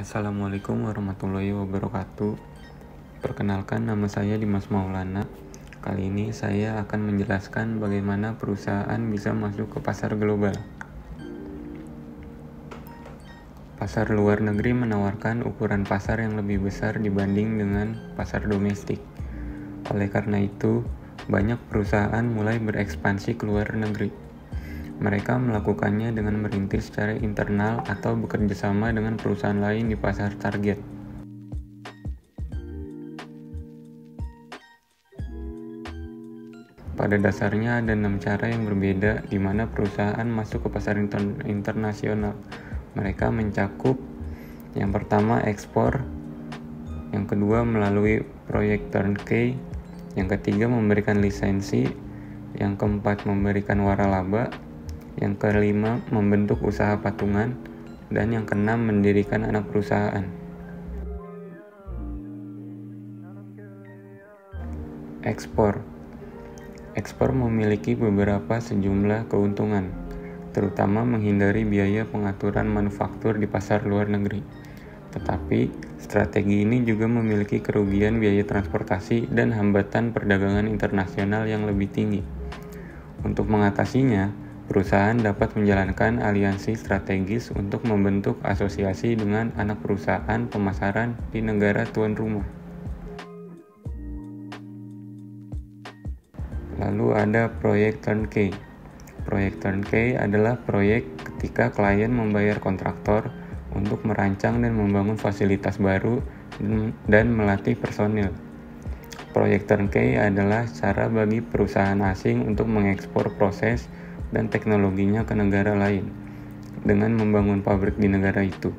Assalamualaikum warahmatullahi wabarakatuh. Perkenalkan, nama saya Dimas Maulana. Kali ini saya akan menjelaskan bagaimana perusahaan bisa masuk ke pasar global. Pasar luar negeri menawarkan ukuran pasar yang lebih besar dibanding dengan pasar domestik. Oleh karena itu, banyak perusahaan mulai berekspansi ke luar negeri. Mereka melakukannya dengan merintis secara internal atau bekerja sama dengan perusahaan lain di pasar target. Pada dasarnya ada 6 cara yang berbeda di mana perusahaan masuk ke pasar internasional. Mereka mencakup yang pertama ekspor, yang kedua melalui proyek turnkey, yang ketiga memberikan lisensi, yang keempat memberikan waralaba, yang kelima membentuk usaha patungan, dan yang keenam mendirikan anak perusahaan. Ekspor memiliki beberapa sejumlah keuntungan, terutama menghindari biaya pengaturan manufaktur di pasar luar negeri. Tetapi, strategi ini juga memiliki kerugian biaya transportasi dan hambatan perdagangan internasional yang lebih tinggi. Untuk mengatasinya, perusahaan dapat menjalankan aliansi strategis untuk membentuk asosiasi dengan anak perusahaan pemasaran di negara tuan rumah. Lalu ada proyek turnkey. Proyek turnkey adalah proyek ketika klien membayar kontraktor untuk merancang dan membangun fasilitas baru dan melatih personil. Proyek turnkey adalah cara bagi perusahaan asing untuk mengekspor proses dan teknologinya ke negara lain dengan membangun pabrik di negara itu.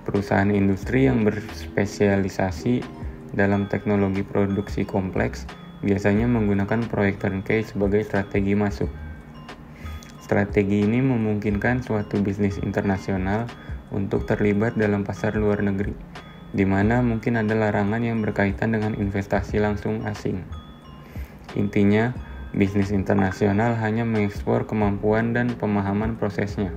Perusahaan industri yang berspesialisasi dalam teknologi produksi kompleks biasanya menggunakan proyek turnkey sebagai strategi masuk. Strategi ini memungkinkan suatu bisnis internasional untuk terlibat dalam pasar luar negeri, di mana mungkin ada larangan yang berkaitan dengan investasi langsung asing. Intinya, bisnis internasional hanya mengekspor kemampuan dan pemahaman prosesnya.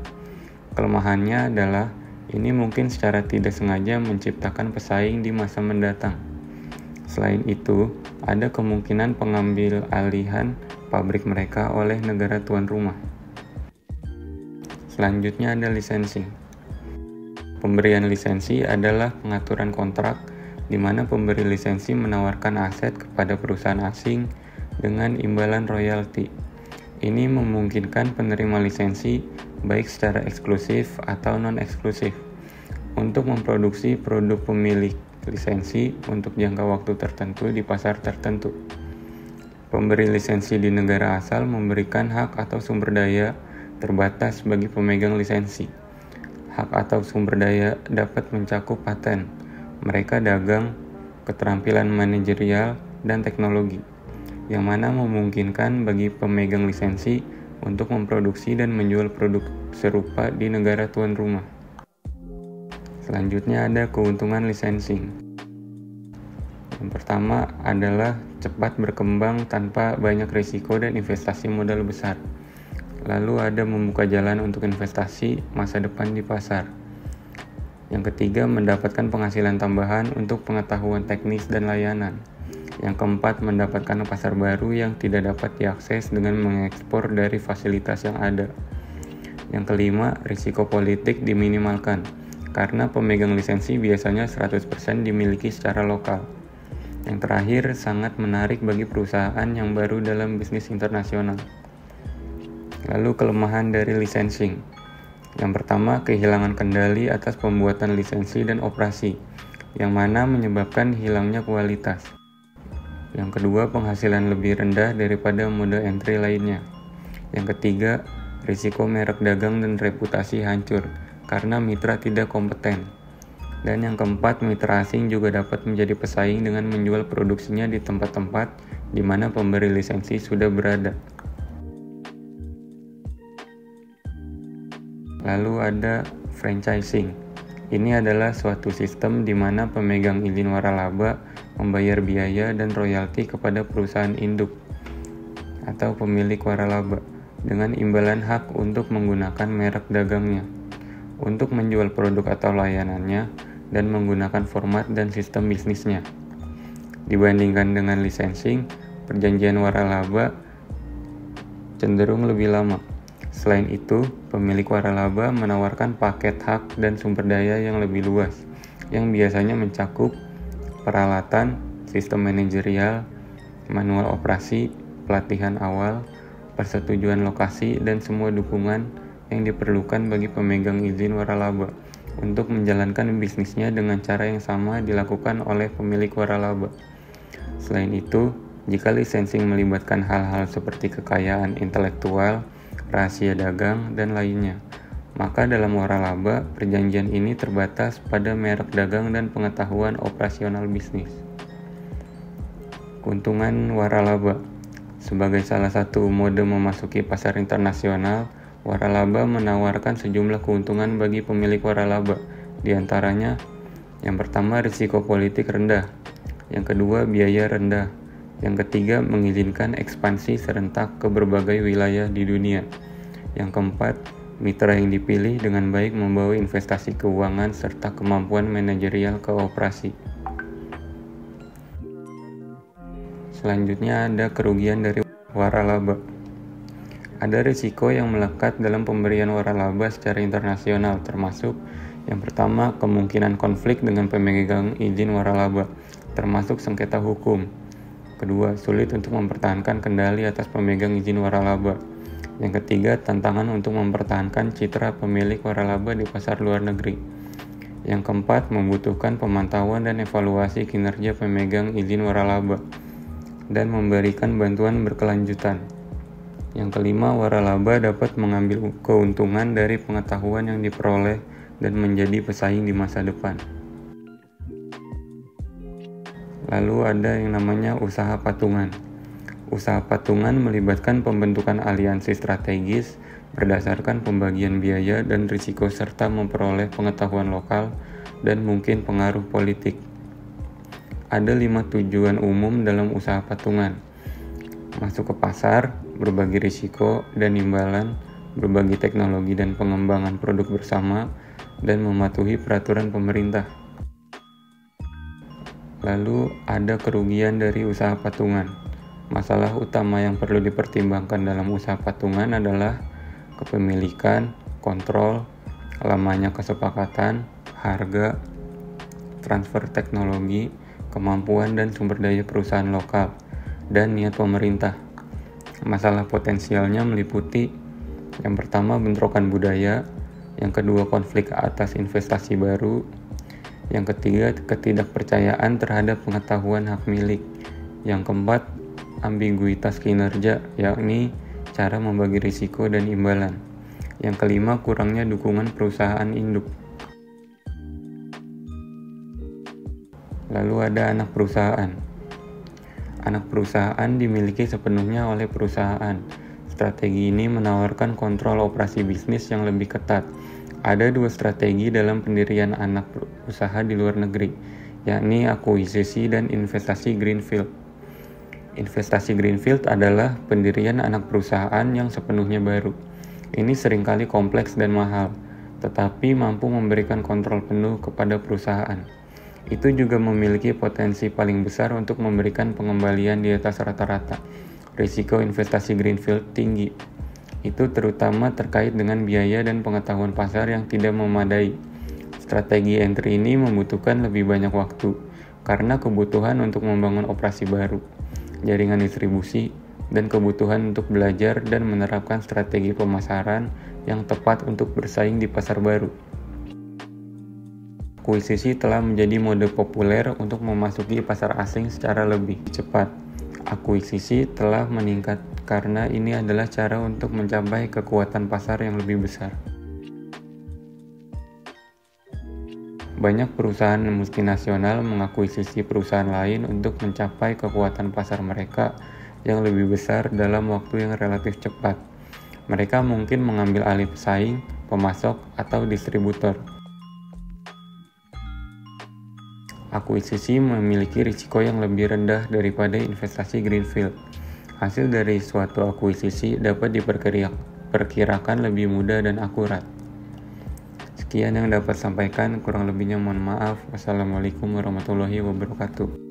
Kelemahannya adalah ini mungkin secara tidak sengaja menciptakan pesaing di masa mendatang. Selain itu, ada kemungkinan pengambil alihan pabrik mereka oleh negara tuan rumah. Selanjutnya ada licensing. Pemberian lisensi adalah pengaturan kontrak di mana pemberi lisensi menawarkan aset kepada perusahaan asing dengan imbalan royalti. Ini memungkinkan penerima lisensi baik secara eksklusif atau non-eksklusif untuk memproduksi produk pemilik lisensi untuk jangka waktu tertentu di pasar tertentu. Pemberi lisensi di negara asal memberikan hak atau sumber daya terbatas bagi pemegang lisensi. Hak atau sumber daya dapat mencakup paten, mereka dagang, keterampilan manajerial, dan teknologi, yang mana memungkinkan bagi pemegang lisensi untuk memproduksi dan menjual produk serupa di negara tuan rumah. Selanjutnya ada keuntungan licensing. Yang pertama adalah cepat berkembang tanpa banyak risiko dan investasi modal besar. Lalu ada membuka jalan untuk investasi masa depan di pasar. Yang ketiga, mendapatkan penghasilan tambahan untuk pengetahuan teknis dan layanan. Yang keempat, mendapatkan pasar baru yang tidak dapat diakses dengan mengekspor dari fasilitas yang ada. Yang kelima, risiko politik diminimalkan, karena pemegang lisensi biasanya 100% dimiliki secara lokal. Yang terakhir, sangat menarik bagi perusahaan yang baru dalam bisnis internasional. Lalu kelemahan dari licensing. Yang pertama, kehilangan kendali atas pembuatan lisensi dan operasi, yang mana menyebabkan hilangnya kualitas. Yang kedua, penghasilan lebih rendah daripada mode entry lainnya. Yang ketiga, risiko merek dagang dan reputasi hancur karena mitra tidak kompeten. Dan yang keempat, mitra asing juga dapat menjadi pesaing dengan menjual produksinya di tempat-tempat di mana pemberi lisensi sudah berada. Lalu ada franchising. Ini adalah suatu sistem di mana pemegang izin waralaba membayar biaya dan royalti kepada perusahaan induk atau pemilik waralaba dengan imbalan hak untuk menggunakan merek dagangnya. untuk menjual produk atau layanannya dan menggunakan format dan sistem bisnisnya. Dibandingkan dengan licensing, perjanjian waralaba cenderung lebih lama. Selain itu, pemilik waralaba menawarkan paket hak dan sumber daya yang lebih luas, yang biasanya mencakup peralatan, sistem manajerial, manual operasi, pelatihan awal, persetujuan lokasi, dan semua dukungan yang diperlukan bagi pemegang izin waralaba untuk menjalankan bisnisnya dengan cara yang sama dilakukan oleh pemilik waralaba. Selain itu, jika licensing melibatkan hal-hal seperti kekayaan intelektual, rahasia dagang, dan lainnya, maka dalam waralaba, perjanjian ini terbatas pada merek dagang dan pengetahuan operasional bisnis. Keuntungan waralaba. Sebagai salah satu mode memasuki pasar internasional, waralaba menawarkan sejumlah keuntungan bagi pemilik waralaba. Di antaranya, yang pertama, risiko politik rendah. Yang kedua, biaya rendah. Yang ketiga, mengizinkan ekspansi serentak ke berbagai wilayah di dunia. Yang keempat, mitra yang dipilih dengan baik membawa investasi keuangan serta kemampuan manajerial ke operasi. Selanjutnya ada kerugian dari waralaba. Ada risiko yang melekat dalam pemberian waralaba secara internasional, termasuk yang pertama, kemungkinan konflik dengan pemegang izin waralaba, termasuk sengketa hukum. Kedua, sulit untuk mempertahankan kendali atas pemegang izin waralaba. Yang ketiga, tantangan untuk mempertahankan citra pemilik waralaba di pasar luar negeri. Yang keempat, membutuhkan pemantauan dan evaluasi kinerja pemegang izin waralaba dan memberikan bantuan berkelanjutan. Yang kelima, waralaba dapat mengambil keuntungan dari pengetahuan yang diperoleh dan menjadi pesaing di masa depan. Lalu ada yang namanya usaha patungan. Usaha patungan melibatkan pembentukan aliansi strategis berdasarkan pembagian biaya dan risiko serta memperoleh pengetahuan lokal dan mungkin pengaruh politik. Ada 5 tujuan umum dalam usaha patungan. Masuk ke pasar, berbagi risiko dan imbalan, berbagi teknologi dan pengembangan produk bersama, dan mematuhi peraturan pemerintah. Lalu ada kerugian dari usaha patungan. Masalah utama yang perlu dipertimbangkan dalam usaha patungan adalah kepemilikan, kontrol, lamanya kesepakatan, harga, transfer teknologi, kemampuan dan sumber daya perusahaan lokal, dan niat pemerintah. Masalah potensialnya meliputi yang pertama, bentrokan budaya, yang kedua, konflik atas investasi baru, yang ketiga, ketidakpercayaan terhadap pengetahuan hak milik, yang keempat, ambiguitas kinerja, yakni cara membagi risiko dan imbalan, yang kelima, kurangnya dukungan perusahaan induk. Lalu ada anak perusahaan. Anak perusahaan dimiliki sepenuhnya oleh perusahaan. Strategi ini menawarkan kontrol operasi bisnis yang lebih ketat. Ada 2 strategi dalam pendirian anak usaha di luar negeri, yakni akuisisi dan investasi greenfield. Investasi greenfield adalah pendirian anak perusahaan yang sepenuhnya baru. Ini seringkali kompleks dan mahal, tetapi mampu memberikan kontrol penuh kepada perusahaan. Itu juga memiliki potensi paling besar untuk memberikan pengembalian di atas rata-rata. Risiko investasi greenfield tinggi. Itu terutama terkait dengan biaya dan pengetahuan pasar yang tidak memadai. Strategi entry ini membutuhkan lebih banyak waktu karena kebutuhan untuk membangun operasi baru, jaringan distribusi, dan kebutuhan untuk belajar dan menerapkan strategi pemasaran yang tepat untuk bersaing di pasar baru. Akuisisi telah menjadi mode populer untuk memasuki pasar asing secara lebih cepat. Akuisisi telah meningkat karena ini adalah cara untuk mencapai kekuatan pasar yang lebih besar. Banyak perusahaan multinasional mengakuisisi perusahaan lain untuk mencapai kekuatan pasar mereka yang lebih besar dalam waktu yang relatif cepat. Mereka mungkin mengambil alih pesaing, pemasok, atau distributor. Akuisisi memiliki risiko yang lebih rendah daripada investasi greenfield. Hasil dari suatu akuisisi dapat diperkirakan lebih mudah dan akurat. Sekian yang dapat sampaikan, kurang lebihnya mohon maaf. Wassalamualaikum warahmatullahi wabarakatuh.